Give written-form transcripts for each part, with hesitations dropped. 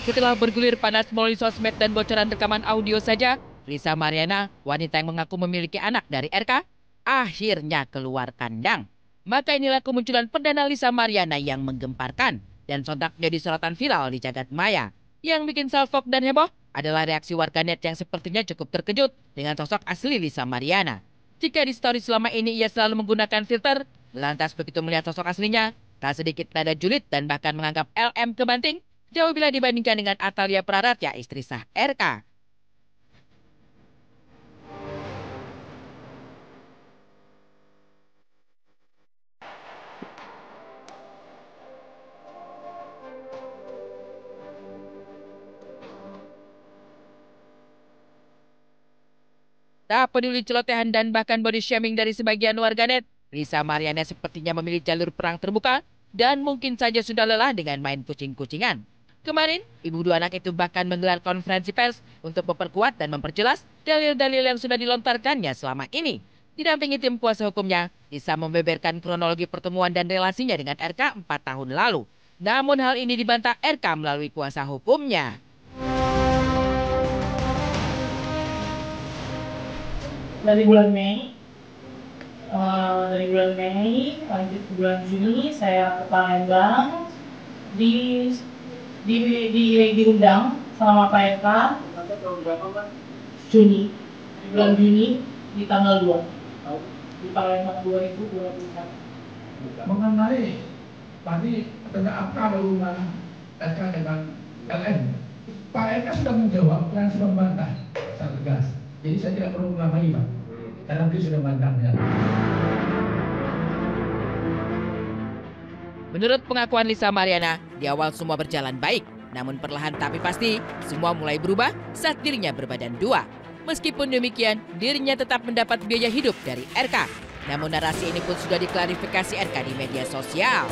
Setelah bergulir panas melalui sosmed dan bocoran rekaman audio saja, Lisa Mariana, wanita yang mengaku memiliki anak dari RK, akhirnya keluar kandang. Maka inilah kemunculan perdana Lisa Mariana yang menggemparkan dan sontak menjadi sorotan viral di jagat maya. Yang bikin salfok dan heboh adalah reaksi warganet yang sepertinya cukup terkejut dengan sosok asli Lisa Mariana. Jika di story selama ini ia selalu menggunakan filter, lantas begitu melihat sosok aslinya, tak sedikit nada julid dan bahkan menganggap LM kebanting, jauh bila dibandingkan dengan Atalia Praratya, istri sah RK. Tak peduli celotehan dan bahkan body shaming dari sebagian warganet, Lisa Mariana sepertinya memilih jalur perang terbuka dan mungkin saja sudah lelah dengan main kucing-kucingan. Kemarin, ibu dua anak itu bahkan menggelar konferensi pers untuk memperkuat dan memperjelas dalil-dalil yang sudah dilontarkannya selama ini. Didampingi tim kuasa hukumnya, Lisa membeberkan kronologi pertemuan dan relasinya dengan RK 4 tahun lalu. Namun hal ini dibantah RK melalui kuasa hukumnya. Dari bulan Mei, lanjut ke bulan Juni saya ke Palembang diundang sama Pak Eka. Juni, di bulan Juni di tanggal 2 di Palembang 2024. Mengenai tadi tentang apa hubungan RK dengan LM, Pak RK sudah menjawab dan sudah membantah secara tegas. Jadi saya tidak perlu mengulang lagi, Pak. Karena beliau sudah membantahnya. Menurut pengakuan Lisa Mariana, di awal semua berjalan baik. Namun perlahan tapi pasti, semua mulai berubah saat dirinya berbadan dua. Meskipun demikian, dirinya tetap mendapat biaya hidup dari RK. Namun narasi ini pun sudah diklarifikasi RK di media sosial.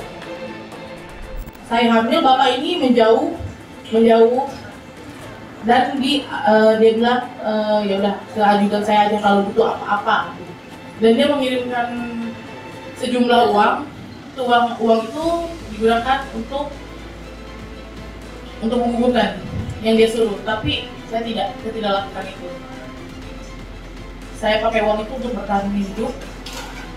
Saya hamil, bapak ini menjauh, dan dia bilang ya udah ajudan saya aja kalau butuh apa-apa. Dan dia mengirimkan sejumlah uang. Uang itu digunakan untuk menggugurkan yang dia suruh, tapi saya tidak lakukan itu. Saya pakai uang itu untuk bertahan hidup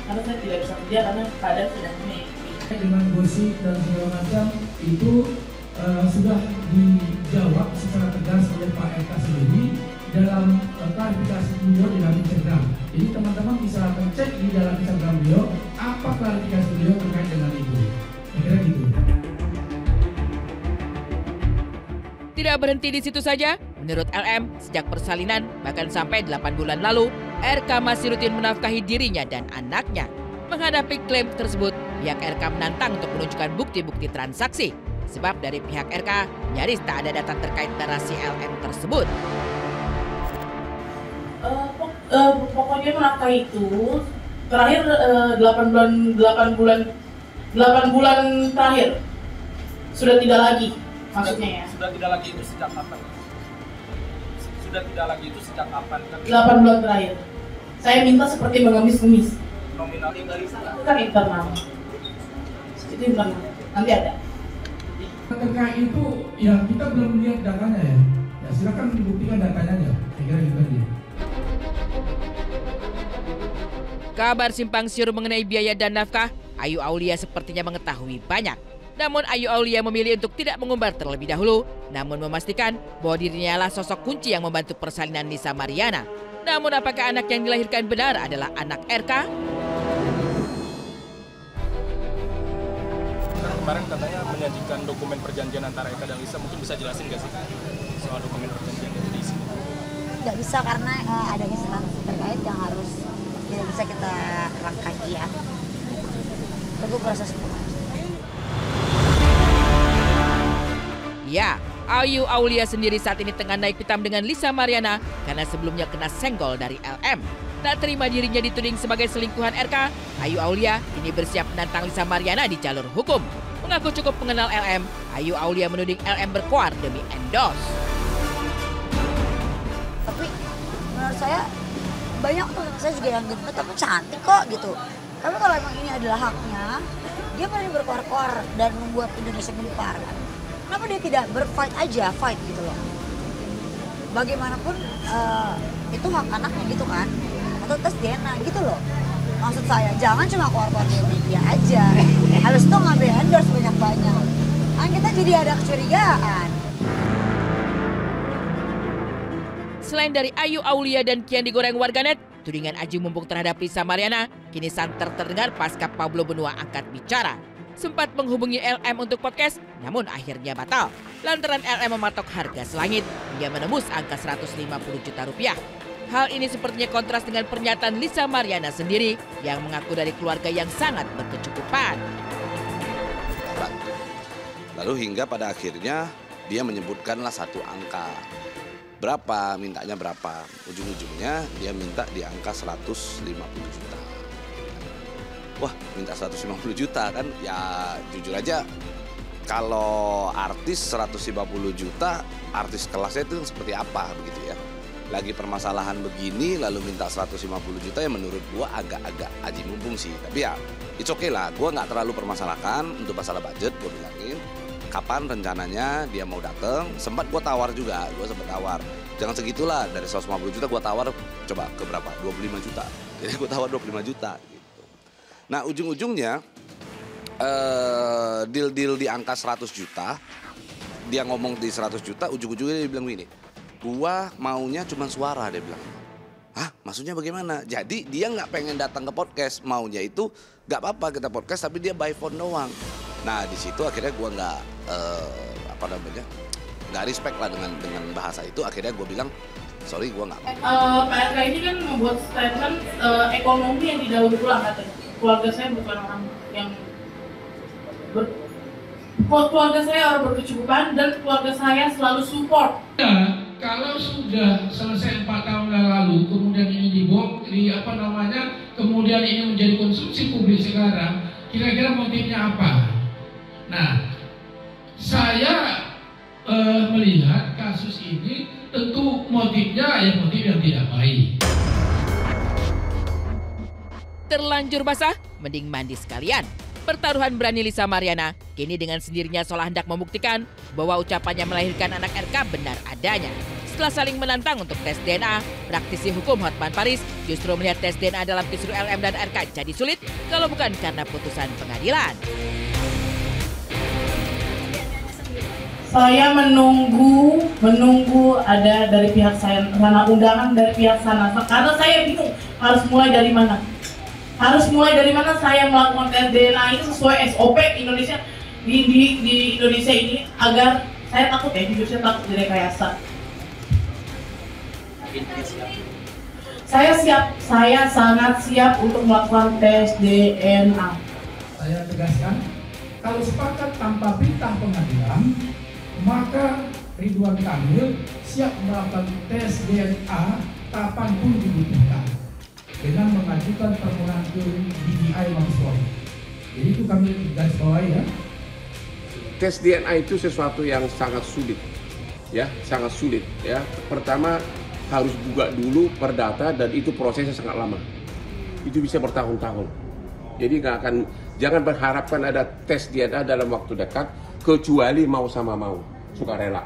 karena saya tidak bisa kerja karena keadaan sudah ini. Dengan gosip dan segala macam itu sudah dijawab secara tegas oleh Pak RK sendiri dalam klarifikasi beliau di dalam Instagram. Jadi teman-teman bisa cek di dalam Instagram beliau apa klarifikasi beliau terkait dengan itu. Kira gitu. Tidak berhenti di situ saja, menurut LM, sejak persalinan bahkan sampai 8 bulan lalu, RK masih rutin menafkahi dirinya dan anaknya. Menghadapi klaim tersebut, pihak RK menantang untuk menunjukkan bukti-bukti transaksi. Sebab dari pihak RK, nyaris tak ada data terkait narasi LM tersebut. Pokoknya menafkahi itu terakhir 8 bulan terakhir sudah tidak lagi, maksudnya ya. Sudah tidak lagi itu sejak kapan? Sudah tidak lagi itu sejak kapan? 8 bulan terakhir. Saya minta seperti mengemis-ngemis. Nominal dari sana. Itu kan internal. Itu internal. Nanti ada. Terkait itu ya kita belum lihat datanya ya. Ya silakan dibuktikan datanya ya. Saya kira gitu aja. Kabar simpang siur mengenai biaya dan nafkah, Ayu Aulia sepertinya mengetahui banyak. Namun Ayu Aulia memilih untuk tidak mengumbar terlebih dahulu, namun memastikan bahwa dirinya adalah sosok kunci yang membantu persalinan Lisa Mariana. Namun apakah anak yang dilahirkan benar adalah anak RK? Kemarin katanya menyajikan dokumen perjanjian antara Eka dan Lisa, mungkin bisa jelasin nggak sih soal dokumen perjanjian yang di sini? Nggak bisa karena ada instansi terkait yang harus tidak bisa kita rangkai ya. Tunggu proses hukum. Ya, Ayu Aulia sendiri saat ini tengah naik pitam dengan Lisa Mariana karena sebelumnya kena senggol dari LM. Tak terima dirinya dituding sebagai selingkuhan RK, Ayu Aulia kini bersiap menantang Lisa Mariana di jalur hukum. Mengaku cukup mengenal LM, Ayu Aulia menuding LM berkoar demi endorse. Tapi menurut saya banyak teman saya juga yang gendut tapi cantik kok gitu. Tapi kalau emang ini adalah haknya, dia berani berkoar-koar dan membuat Indonesia gempar kan. Kenapa dia tidak berfight aja, fight gitu loh. Bagaimanapun itu hak anaknya gitu kan. Atau tes DNA gitu loh. Maksud saya, jangan cuma keluar-keluar di media aja. Habis itu ngambil endorse banyak-banyak. Kan kita jadi ada kecurigaan. Selain dari Ayu Aulia dan kian digoreng warganet, tudingan Aji mumpung terhadap Lisa Mariana kini santer terdengar pasca Pablo Benua angkat bicara. Sempat menghubungi LM untuk podcast, namun akhirnya batal. Lantaran LM mematok harga selangit hingga menembus angka 150 juta rupiah. Hal ini sepertinya kontras dengan pernyataan Lisa Mariana sendiri yang mengaku dari keluarga yang sangat berkecukupan. Lalu hingga pada akhirnya dia menyebutkanlah satu angka. Berapa, mintanya berapa. Ujung-ujungnya dia minta di angka 150 juta. Wah, minta 150 juta kan ya jujur aja. Kalau artis 150 juta, artis kelasnya itu seperti apa begitu ya. Lagi permasalahan begini lalu minta 150 juta ya menurut gua agak-agak aji mumpung sih. Tapi ya it's okay lah, gua nggak terlalu permasalahkan untuk masalah budget, gua bilangin. Kapan rencananya dia mau datang, sempat gue tawar juga, gue sempat tawar. Jangan segitulah, dari 150 juta gue tawar, coba ke berapa? 25 juta. Jadi gue tawar 25 juta. Gitu. Nah ujung-ujungnya, deal-deal di angka 100 juta, dia ngomong di 100 juta, ujung-ujungnya dia bilang gini, gue maunya cuma suara, dia bilang. Hah, maksudnya bagaimana? Jadi dia nggak pengen datang ke podcast, maunya itu nggak apa-apa kita podcast, tapi dia by phone doang. Nah di situ akhirnya gue nggak nggak respect lah dengan bahasa itu. Akhirnya gue bilang sorry gue nggak. PRK ini kan membuat statement ekonomi yang didaur ulang katanya. Keluarga saya bukan orang yang keluarga saya orang berkecukupan dan keluarga saya selalu support. Ya, kalau sudah selesai 4 tahun yang lalu, kemudian ini kemudian ini menjadi konsumsi publik sekarang, kira-kira motifnya apa? Nah, saya melihat kasus ini tentu motifnya ya motif yang tidak baik. Terlanjur basah, mending mandi sekalian. Pertaruhan berani Lisa Mariana kini dengan sendirinya seolah hendak membuktikan bahwa ucapannya melahirkan anak RK benar adanya. Setelah saling menantang untuk tes DNA, praktisi hukum Hotman Paris justru melihat tes DNA dalam kisru LM dan RK jadi sulit kalau bukan karena putusan pengadilan. Saya menunggu ada dari pihak saya, karena undangan dari pihak sana. Karena saya bingung harus mulai dari mana. Saya melakukan tes DNA ini sesuai SOP Indonesia di Indonesia ini agar saya takut ya, jujur saya takut direkayasa. Saya sangat siap untuk melakukan tes DNA. Saya tegaskan, kalau sepakat tanpa perintah pengadilan, maka Ridwan Kamil siap melakukan tes DNA kapanpun dibutuhkan dengan mengajukan permohonan ke DPI Mabes Polri. Jadi itu kami garis bawahi ya. Tes DNA itu sesuatu yang sangat sulit, ya, sangat sulit. Ya, pertama harus buka dulu perdata dan itu prosesnya sangat lama. Itu bisa bertahun-tahun. Jadi jangan berharapkan ada tes DNA dalam waktu dekat, kecuali mau sama mau, sukarela.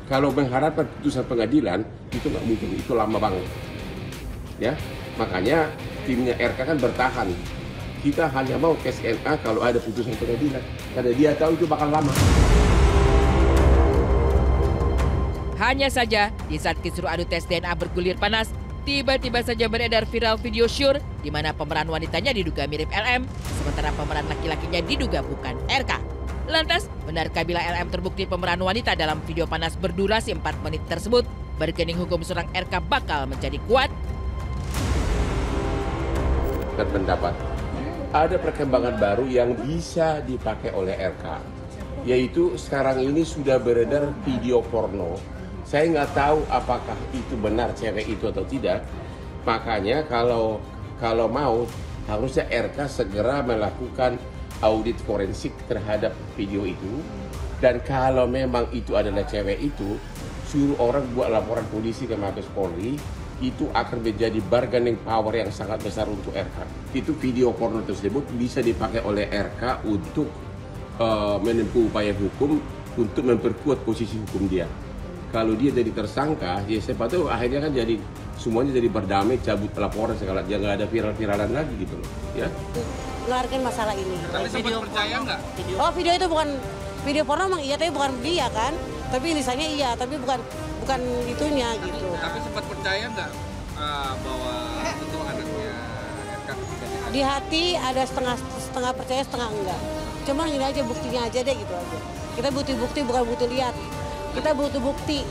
Kalau mengharapkan putusan pengadilan, itu nggak mungkin, itu lama banget. Ya, makanya timnya RK kan bertahan. Kita hanya mau tes DNA kalau ada putusan pengadilan, karena dia tahu itu bakal lama. Hanya saja, di saat kisru adu tes DNA bergulir panas, tiba-tiba saja beredar viral video syur di mana pemeran wanitanya diduga mirip LM, sementara pemeran laki-lakinya diduga bukan RK. Lantas, benarkah bila LM terbukti pemeran wanita dalam video panas berdurasi 4 menit tersebut, bargaining hukum seorang RK bakal menjadi kuat? Berpendapat, ada perkembangan baru yang bisa dipakai oleh RK, yaitu sekarang ini sudah beredar video porno. Saya nggak tahu apakah itu benar cewek itu atau tidak. Makanya kalau mau harusnya RK segera melakukan audit forensik terhadap video itu. Dan kalau memang itu adalah cewek itu, suruh orang buat laporan polisi ke Mabes Polri. Itu akan menjadi bargaining power yang sangat besar untuk RK. Itu video porno tersebut bisa dipakai oleh RK untuk menempuh upaya hukum untuk memperkuat posisi hukum dia. Kalau dia jadi tersangka, ya siapa tahu akhirnya kan jadi semuanya jadi berdamai, cabut laporan segala, dia nggak ada viral-viralan lagi gitu loh, ya. Keluarkan masalah ini. Tapi sempat percaya nggak? Oh, video itu bukan video porno, emang iya, tapi bukan dia kan? Tapi lisannya iya, tapi bukan itunya gitu. Tapi sempat percaya nggak bahwa itu anaknya RK ketiganya? Di hati ada setengah percaya, setengah enggak. Cuma ini aja buktinya aja deh gitu aja. Kita butuh bukti, bukan butuh lihat. Kita butuh bukti.